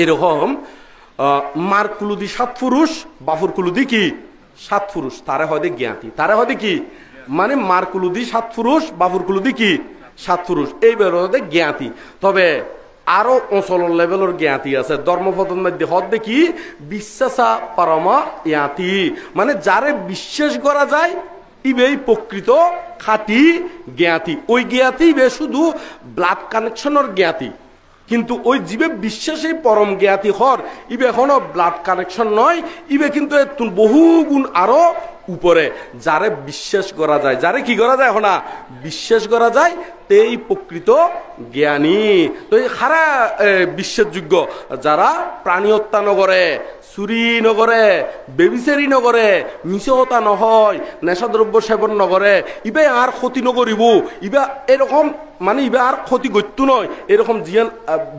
এরকম মার কুলুদি 7 পুরুষ, বাপুর কুলুদি কি 7 পুরুষ, তারা হয় জ্ঞাতি। তারা হয় কি মানে মার কুলুদি 7 পুরুষ, বাপুর কুলুদি কি 7 পুরুষ, এই বেরোতে জ্ঞাতি। তবে আরো অঞ্চলের লেভেলের জ্ঞাতি আছে। ধর্মপদের মধ্যে হদ্দে কি বিশ্বাসা পারমা ইয়াতি, মানে যারে বিশ্বাস করা যায় ইবেই প্রকৃত খাঁটি জ্ঞাতি। ওই জ্ঞাতি ইবে শুধু ব্লাড কানেকশনের জ্ঞাতি, কিন্তু ওই জীবে বিশ্বাসী পরম জ্ঞাতি হর ইবে এখনো ব্লাড কানেকশন নয়, ইবে কিন্তু বহু গুণ আরো উপরে। যারে বিশ্বাস করা যায়, যারে কি করা যায় না বিশ্বাস করা যায়, তেই প্রকৃত জ্ঞানী। তো এই হারা বিশ্বাসযোগ্য যারা প্রাণী হত্যা নগরে, চুরি নগরে, বেবিচারি নগরে, মিশহতা নহয়, নেশাদ্রব্য সেবন নগরে, ইবে আর ক্ষতি নকরিব, ইবা এরকম মানে ইবে আর ক্ষতি গত্য নয়, এরকম জিয়ান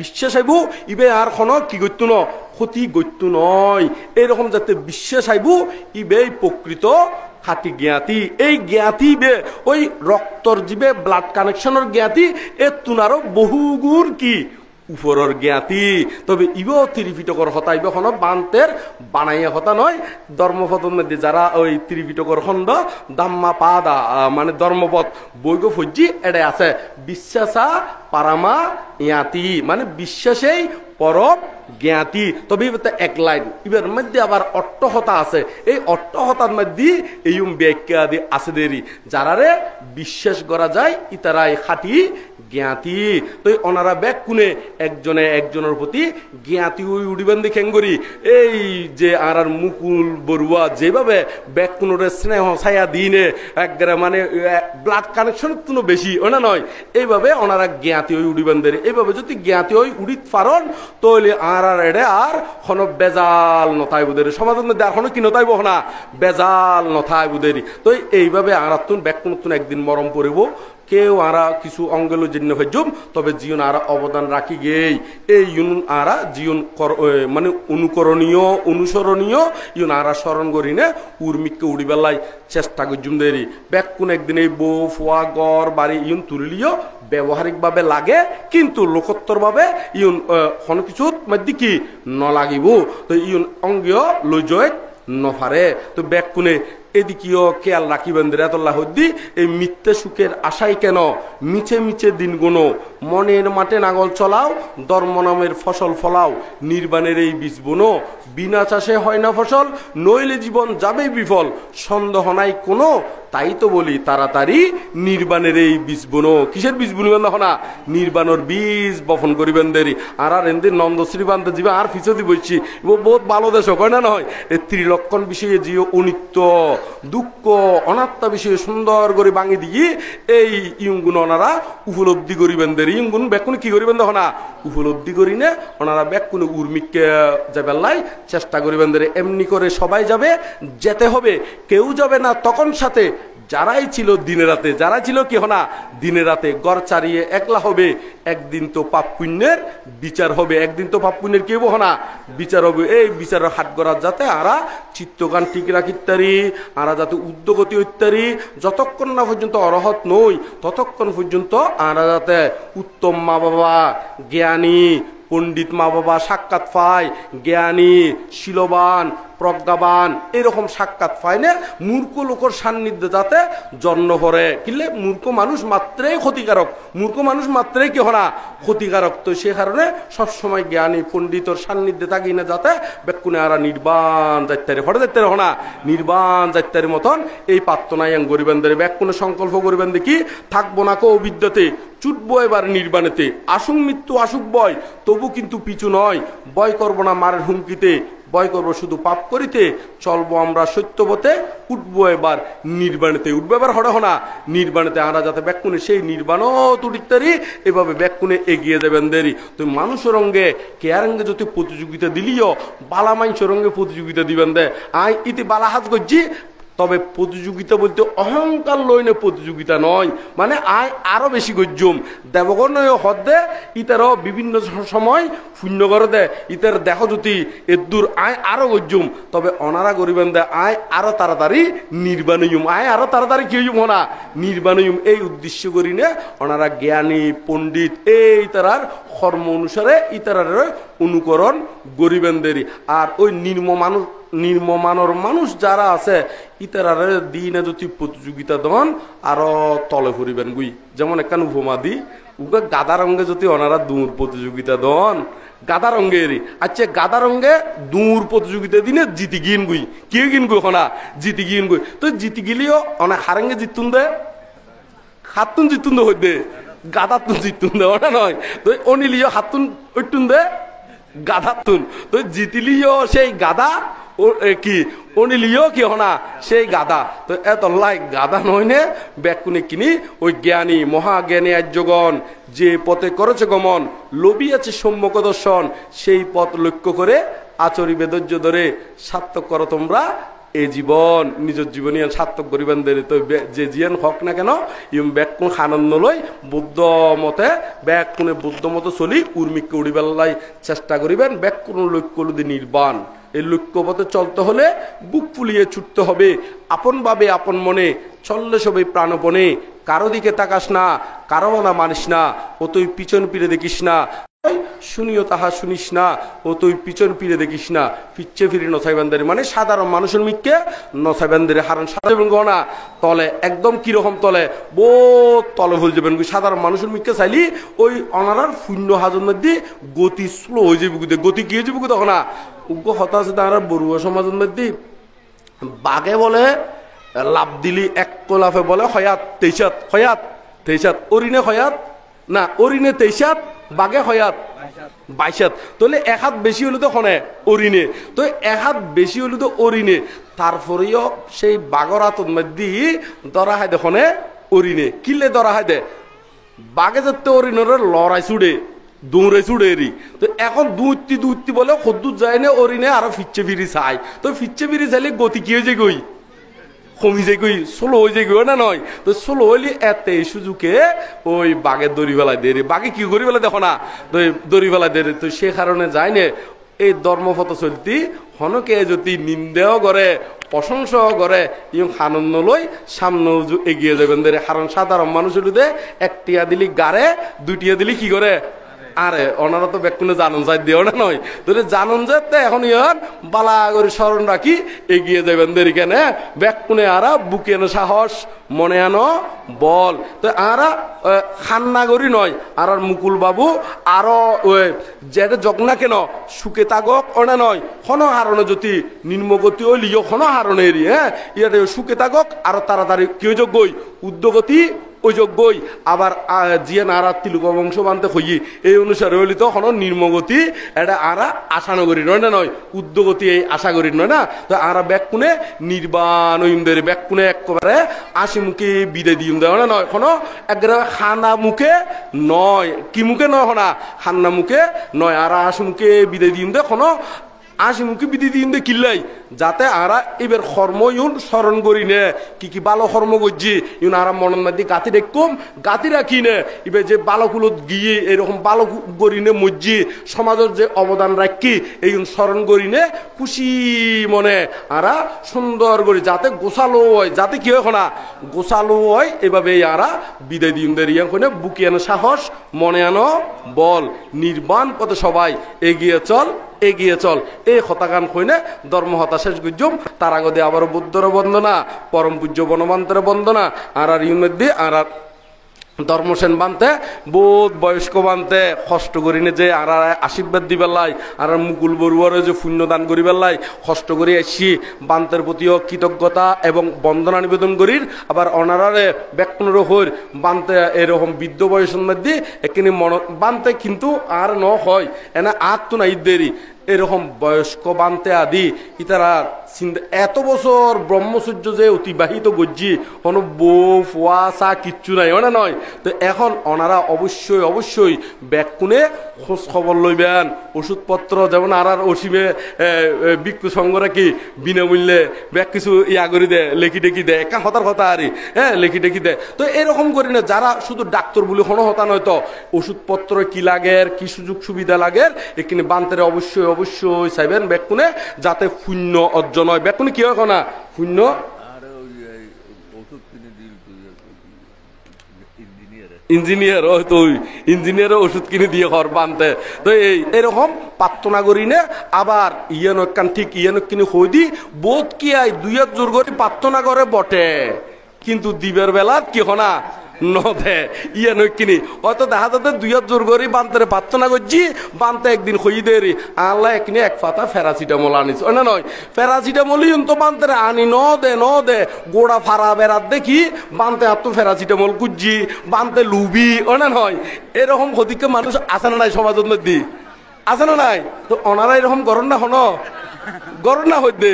বিশ্বাস আইব ইবে আর কোনো কি গত্য ন ক্ষতি গত্য নয়, এরকম যাতে বিশ্বাস আইব ইবেই প্রকৃত খাঁটি জ্ঞাতি। এই জ্ঞাতি বে ওই রক্তর জীবে ব্লাড কানেকশনের জ্ঞাতি এর তুনারও বহুগুণ কি উপরের জ্ঞাতি। তবে ইবেও ত্রিপিটকর হতা, ইবে হন বান্তের বানাইয়া হতা নয়। ধর্মপথের মধ্যে যারা ওই ত্রিপিটকর খণ্ড দাম্মা পাদা মানে ধর্মপথ বৈগ ফজ্জি এডে আছে বিশ্বাসা পারামা ইয়াতি, মানে বিশ্বাসেই পরম জ্ঞাতি। তবে এবার এক লাইন ইবের মধ্যে আবার অট্টহতা আছে। এই অট্টহতার মধ্যে এই ব্যাখ্যা আছে দেরি, যারারে বিশ্বাস করা যায় ইতারাই খাঁটি জ্ঞাতি। তো ওনারা ব্যাগ কুনে একজনে একজনের প্রতি জ্ঞাতি হয়ে উঠিবেন দেখেন করি। এই যে আর মুকুল বড়ুয়া যেভাবে ব্যাগ কুনোরে স্নেহ ছায়া দিনে একবারে মানে ব্লাড কানেকশন কোনো বেশি ওনা নয়, এইভাবে ওনারা জ্ঞাতি হয়ে উঠিবেন দেরি। এইভাবে যদি জ্ঞাতি হয়ে উঠিত পারন তাহলে আর এডে আর কোনো বেজাল নথাই বুদের সমাজের মধ্যে আর কোনো কি নথাইব না বেজাল নথাই বুদেরি। তো এইভাবে আর ব্যাগ নতুন একদিন মরম পড়িব, কেউ আরা কিছু অঙ্গল জিন্ন ভেজুম, তবে জীবন আরা অবদান রাখি গেই এই ইউন আরা জীবন মানে অনুকরণীয় অনুসরণীয় ইউন আরা স্মরণ করি না উর্মিককে উড়ি বেলায় চেষ্টা করজুম দেরি। ব্যাগ কোন একদিন এই বউ ফোয়া গড় বাড়ি ইউন তুলিলিও ব্যবহারিকভাবে লাগে, কিন্তু লোকোত্তরভাবে ইউন কোনো কিছুর মধ্যে কি নলাগিব। তো ইউন অঙ্গীয় লজয় নফারে। তো ব্যাগ কোনে এদিকেও খেয়াল রাখিবেন রেতল্লাহ হদ্দি এই মিথ্যে সুখের আশাই কেন মিছে মিছে দিন গুনো, মনের মাঠে নাগল চলাও, ধর্ম নামের ফসল ফলাও, নির্বাণের এই বীজ বুনো, বিনা চাষে হয় না ফসল, নইলে জীবন যাবে বিফল, সন্দেহ নাই কোনো, তাই তো বলি তাড়াতাড়ি নির্বাণের এই বীজ বুনো। কিসের বীজ বুনবেন দেখো না নির্বাণের বীজ বপন করিবেন দেরি। আর এদের নন্দশ্রী বান্ধে যাবে আর ফিসদি বলছি বহুত ভালো দেশ হয় না নয়। এই ত্রিলক্ষণ বিষয়ে যে অনিত্য দুঃখ অনাত্মা বিষয়ে সুন্দর করে বাঙি দিয়ে এই ইয়ুগুণ ওনারা উপলব্ধি করিবেন দেরি। ইয়ুগুণ ব্যাকুনে কি করিবেন দেখো না উপলব্ধি করি না ওনারা ব্যাকুনে উর্মিককে যাবেলাই চেষ্টা করিবেন দেরি। এমনি করে সবাই যাবে, যেতে হবে, কেউ যাবে না তখন সাথে যারাই ছিল দিনে রাতে, যারা ছিল কি হনা দিনে রাতে গড় চারিয়ে একলা হবে। একদিন তো পাপ পুণ্যের বিচার হবে, একদিন তো পাপ পুণ্যের কেউ হনা বিচার হবে। এই বিচারের হাট গড়ার যাতে আরা চিত্তগান ঠিক রাখিতারি, আরা যাতে উদ্যোগতি ইত্যাদি যতক্ষণ না পর্যন্ত অরহত নই ততক্ষণ পর্যন্ত আরা যাতে উত্তম মা বাবা জ্ঞানী পণ্ডিত মা বাবা সাক্ষাৎ পায়, জ্ঞানী শিলবান প্রজ্ঞাবান এরকম সাক্ষাৎ পায় না। মূর্খ লোকের সান্নিধ্যে যাতে জন্ম করে, কিনলে মূর্খ মানুষ মাত্রেই ক্ষতিকারক, মূর্খ মানুষ মাত্রেই কি হনা ক্ষতিকারক। তো সে কারণে সবসময় জ্ঞানী পণ্ডিতর সান্নিধ্যে থাকি না যাতে বেকুনে আরা নির্বাণ যাইতারে ফটে যাইতে হনা নির্বাণ যাইতারের মতন এই প্রার্থনায় গরিবেন ধরে বেকুনে সংকল্প করিবেন দেখি থাকবো না কো অবিদ্যাতে, ছুটবো এবার নির্বাণেতে, আসুক মৃত্যু আসুক ভয় তবু কিন্তু পিছু নয়, ভয় করবো না মারের হুমকিতে, ভয় করবো শুধু পাপ করিতে, চলবো আমরা সত্যপথে, উঠবো এবার নির্বাণেতে। উঠবো এবার হড়ে হনা নির্বাণেতে, আমরা যাতে ব্যাকুনে সেই নির্বাণও তুটিতারি এভাবে ব্যাকুনে এগিয়ে দেবেন দেরি। তো মানুষের রঙ্গে কেয়ারঙ্গে যদি প্রতিযোগিতা দিলিও বালা মানুষের রঙ্গে প্রতিযোগিতা দিবেন দে। আই ইতি বালা হাত করছি তবে প্রতিযোগিতা বলতে অহংকার লইনে প্রতিযোগিতা নয়, মানে আয় আরো বেশি গজ্জুম দেবগণ হদ্দে ইতারও বিভিন্ন সময় শূন্য করে দেয় ইতার দেখো যদি এদূর আয় আরো গজ্জুম, তবে অনারা গরিবেন দেয় আয় আরো তাড়াতাড়ি নির্বাণয়ুম, আয় আরো তাড়াতাড়ি কি হইম না নির্বাণয়ুম। এই উদ্দেশ্য করি নে ওনারা জ্ঞানী পণ্ডিত এই তারার কর্ম অনুসারে ইতারার অনুকরণ গরিবেনদেরই। আর ওই নির্মমানর মানুষ যারা আছে ইতারারে দিনে যদি প্রতিযোগিতা দন আরো তলে ফুরিবেন গুই। যেমন একখান উপমা দি উকে গাদা রঙ্গে যদি ওনারা দূর প্রতিযোগিতা দন গাদা রঙ্গেরই, আচ্ছা গাদা রঙ্গে দূর প্রতিযোগিতা দিনে জিতি গিন গুই কি গিন গুই হনা জিতি গিন গুই। তো জিতি গেলেও অনেক হারেঙ্গে জিতুন দে হাতুন জিতুন দে হইতে গাদা তুন জিতুন দে ওটা নয়। তো অনিলিও হাতুন ওইটুন দে গাদা তুন, তো জিতিলিও সেই গাদা কি অনিলিও কি হনা সেই গাদা। তো এত লাই গাদা নয় নে ব্যাকুনে কিনি ওই জ্ঞানী মহাজ্ঞানী আর্যগণ যে পথে করেছে গমন লোভিয়াছে সম্যক দর্শন, সেই পথ লক্ষ্য করে আচরিবে ধৈর্য ধরে সার্থক করো তোমরা এই জীবন নিজের জীবনী সার্থক করিবেন দেরি। তো যে জিয়ান হক না কেন ইম ব্যাকুণ আনন্দ লই বুদ্ধ মতে ব্যাকুণে বুদ্ধ মতো চলি উর্মিককে উড়িবেলাই চেষ্টা করিবেন। ব্যাকুণ লক্ষ্য লুদি নির্বাণ, এই লক্ষ্য পথে চলতে হলে বুক ফুলিয়ে ছুটতে হবে আপন ভাবে আপন মনে, চললে সবাই প্রাণপণে। কারো দিকে তাকাস না, কারো না মানিস না, ও তুই পিছন ফিরে দেখিস না, শুনিও তাহা শুনিস না, ও তুই পিছন ফিরে দেখিস না। পিচ্ছে ফিরে নসাইবান্দারি মানে সাধারণ মানুষের মিককে নসাইবান্দারি হারান সাধারণ গনা তলে একদম কিরকম তলে বহুত তলে হয়ে যাবেন। সাধারণ মানুষের মিককে চাইলি ওই অনারার শূন্য হাজার মধ্যে গতি স্লো হয়ে যাবে, গতি কি হয়ে যাবে তখন না উগ্র হতা আছে তারা বড়ুয়া সমাজের মধ্যে বাঘে বলে লাভ দিলি এক লাফে বলে হয়াত তেইশাত, হয়াত তেইশাত অরিনে হয়াত না অরিনে তেইশাত বাঘে হয়াত বাইশাত। তাহলে এক হাত বেশি হলে তো খনে অরিনে, তো এক হাত বেশি হলে তো অরিনে। তারপরেও সেই বাঘর হাতর মধ্যে ধরা হয় দেখনে অরিনে কিলে ধরা হয় দে বাঘে যাতে অরিনের লড়াই ছুড়ে দৌড়ে ছুড়ে এরি। তো এখন দুধতি বলে খদ্দুর যায় না অরিনে আরো ফিচ্ছে ফিরি চাই, তো ফিচ্ছে ফিরি চাইলে গতি কি হয়ে যায় গই কমি যায় গই স্লো হয়ে যায় গই না নয়। তো স্লো হইলে এতে সুযোগে ওই বাঘের দড়ি বেলায় দেরি, বাঘে কি করি বেলা দেখো না তো দড়ি বেলায় দেরি। তো সে কারণে যায় না এই ধর্মপথ চলতি হনকে যদি নিন্দাও করে প্রশংসাও করে ইয়ং আনন্দ লই সামনে এগিয়ে যাবেন দেরে। কারণ সাধারণ মানুষের একটিয়া দিলি গাড়ে দুইটিয়া দিলি কি করে আরে ওনারা তো ব্যাকুনে জানন যাই দিও না নয়। তোরে জানন যেতে এখন ইয়ার বালা করে স্মরণ রাখি এগিয়ে যাবেন দেরি কেন ব্যাকুনে আরা বুকে এনো সাহস মনে আনো বল। তো আরা খান্না করি নয় আর মুকুল বাবু আরো যেটা যক না কেন সুখে তাগক ওনা নয় ক্ষণ হারণে যদি নিম্নগতি ওই লিও ক্ষণ হারণে এরি হ্যাঁ ইয়ারে সুখে তাগক আরো তাড়াতাড়ি কেউ যোগ্যই উদ্যোগতি ওই যোগ্যই আবার জিয়া নারা তিলুক বংশ বানতে হই এই অনুসারে হইলে তো কোনো নির্মগতি এটা আরা আশা নগরী নয় না নয় উদ্যোগতি এই আশা করি নয় না। তো আরা ব্যাকুনে নির্বাণ ওইমদের ব্যাকুনে একেবারে আশি মুখে বিদায় দিম দেওয়া না নয় কোনো একবারে খানা মুখে নয় কি মুখে নয় হনা খান্না মুখে নয় আরা আশি মুখে বিদায় দিম দে কোনো আশি মুখে বিধি দিন দে কিল্লাই যাতে আরা এবার কর্ম ইউন স্মরণ করি নে কি কি ভালো কর্ম করছি ইউন আরা মনের মধ্যে গাতি দেখুম গাতি রাখি নে এবার যে বালকুলত গিয়ে এরকম বালক করি নে মজ্জি সমাজের যে অবদান রাখি এই স্মরণ করি নে খুশি মনে আরা সুন্দর করি যাতে গোছালো হয় যাতে কি হয় না গোছালো হয় এভাবে আরা বিদায় দিন দের ইয়ানে বুকে আনো সাহস মনে আনো বল নির্বাণ পথে সবাই এগিয়ে চল এগিয়ে চল এই হতাকান কইনে ধর্ম হতা শেষ গুজুম তার আগতে আবার বুদ্ধর বন্দনা পরম পূজ্য বনবান্তর বন্দনা আর ইউনিদি আর ধর্মসেন বানতে বহুত বয়স্ক বানতে কষ্ট করিনে যে আর আশীর্বাদ দিবেলাই আর মুকুল বড়ুয়ারে যে পুণ্যদান করিবেলাই কষ্ট করে আসি বান্তের প্রতিও কৃতজ্ঞতা এবং বন্দনা নিবেদন করির আবার অনারারে ব্যাকুণের হইর বানতে এরকম বৃদ্ধ বয়সের মধ্যে এখানে মন বানতে কিন্তু আর ন হয় এনা আত তো নাই দেরি এরকম বয়স্ক বান্তে আদি ইতারা এত বছর ব্রহ্মচর্য যে অতিবাহিত গজ্জি কোনো বউ ফোয়া চা কিচ্ছু নাই ওনা নয়। তো এখন ওনারা অবশ্যই অবশ্যই ব্যাকুনে খোঁজ খবর লইবেন, ওষুধপত্র যেমন আর অসীমে ভিক্ষু সংঘরা কি বিনামূল্যে ব্যাগ কিছু ইয়া করে দেয়, লেখি টেকি দেয়, একা হতার কথা আরে হ্যাঁ লেখি টেকি দেয়। তো এরকম করি না, যারা শুধু ডাক্তার বলে কোনো হতা নয়, তো ওষুধপত্র কি লাগে কি সুযোগ সুবিধা লাগে এখানে বান্তারে অবশ্যই অবশ্যই চাইবেন ব্যাকুনে, যাতে পুণ্য অর্জন হয়। ব্যাকুনে কি হয় না পুণ্য ইঞ্জিনিয়ার হয়তো ইঞ্জিনিয়ার ওষুধ কিনে দিয়ে ঘর বানতে। তো এরকম প্রার্থনা করি না। আবার ইয়ান ঠিক ইয়ান কিনে হই দি বোধ কি আই দুই এক জোর করে প্রার্থনা করে বটে, কিন্তু দিবের বেলা কি হনা নদে ইয়ে নয় কিনি হয়তো দেখা যাতে দুই হাত জোর করি বান্তারে প্রার্থনা করছি, বান্তে একদিন হই দেরি আল্লাহ একনি এক পাতা ফেরাসিটামল আনিস না নয়, ফেরাসিটামলই তো বান্তারে আনি ন দে গোড়া ফাড়া বেড়াত দেখি বান্তে আর তো ফেরাসিটামল কুজি বান্তে লুবি না নয়। এরকম ক্ষতিকে মানুষ আছে না নাই সমাজের মধ্যে আছে না নাই? তো ওনারা এরকম করেন না হন গরম না হইতে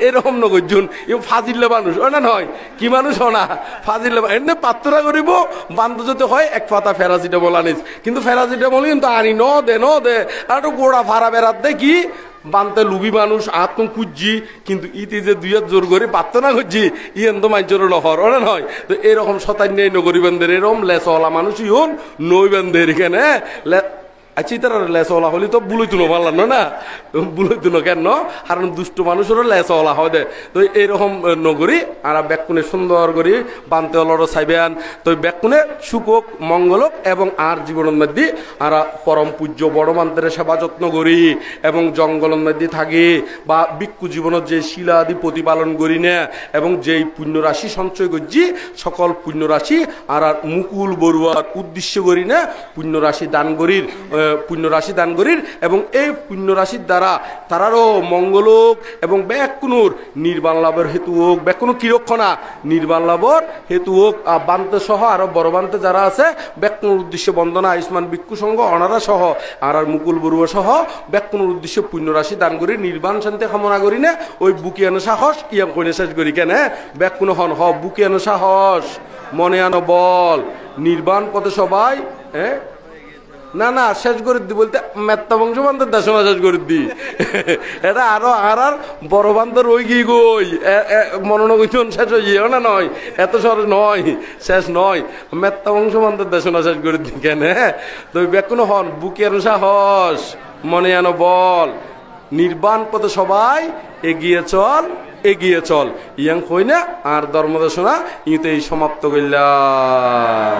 এরকম নগরজন ফাজিলে মানুষ না নয়, কি মানুষ হনা ফাজিলে এমনি পাত্রা করিব বান্ধ যদি হয় এক পাতা ফেরাসিটামল আনিস, কিন্তু ফেরাসিটামল কিন্তু আনি ন দে আর গোড়া ভাড়া বেড়াত দেখি বানতে লুবি মানুষ আত্ম খুঁজছি, কিন্তু ইতি যে দুই হাত জোর করে প্রার্থনা করছি ইয়েন তো মাইজোর লহর ওরা নয়। তো এরকম শতান্য নগরী বান্ধের এরকম লেসওয়ালা মানুষই হন নই বান্ধের এখানে আচ্ছা তার লেসওয়ালা হলে তো বুলইতো না পারলাম না বুলইতো না কেন, কারণ দুষ্ট মানুষেরও লেসওয়ালা হয় দে। তো এইরকম নগরী আর ব্যাকুনে সুন্দর করি বানতে অলরও চাইবেন। তো ব্যাকুনে সুখক মঙ্গলক এবং আর জীবনের মধ্যে আর পরম পূজ্য বড় মান্তের সেবা যত্ন করি এবং জঙ্গলের মধ্যে থাকি বা ভিক্ষু জীবনের যে শিলা আদি প্রতিপালন করি না এবং যেই পুণ্য রাশি সঞ্চয় করছি সকল পুণ্য রাশি আর মুকুল বড়ুয়ার উদ্দেশ্য করি না পুণ্য রাশি দান করির পুণ্য রাশি দান করির এবং এই পুণ্য রাশির দ্বারা তারারও মঙ্গল হোক এবং ব্যাকুনুর নির্বাণ লাভের হেতু হোক, ব্যাকুনু কিরক্ষণা নির্বাণ লাভর হেতু হোক। বান্তে সহ আরো বড় বান্তে যারা আছে ব্যাকুনুর উদ্দেশ্যে বন্দনা আয়ুষ্মান ভিক্ষু সংঘ অনারা সহ আর মুকুল বড়ুয়া সহ ব্যাকুনুর উদ্দেশ্যে পুণ্য রাশি দান করি নির্বাণ শান্তি কামনা করি না। ওই বুকিয়ানো সাহস ইয়াম কইনে শেষ করি কেন ব্যাকুনো হন হ বুকিয়ানো সাহস মনে আনো বল নির্বাণ পথে সবাই না না শেষ করে দি বলতে মেত্তা বংশ বান্ধব দেশমা শেষ করে দি এটা আরো আর বড় বান্ধব রই গিয়ে গই মনোনগন শেষ হয়ে গিয়ে না নয়, এত সহজ নয় শেষ নয়, মেত্তা বংশ বান্ধব দেশমা শেষ করে দি কেন। তো বেকুনো হন বুকের সাহস মনে আনো বল নির্বাণ পথে সবাই এগিয়ে চল ইয়াং হই না আর ধর্মদেশনা ইতে সমাপ্ত করলাম।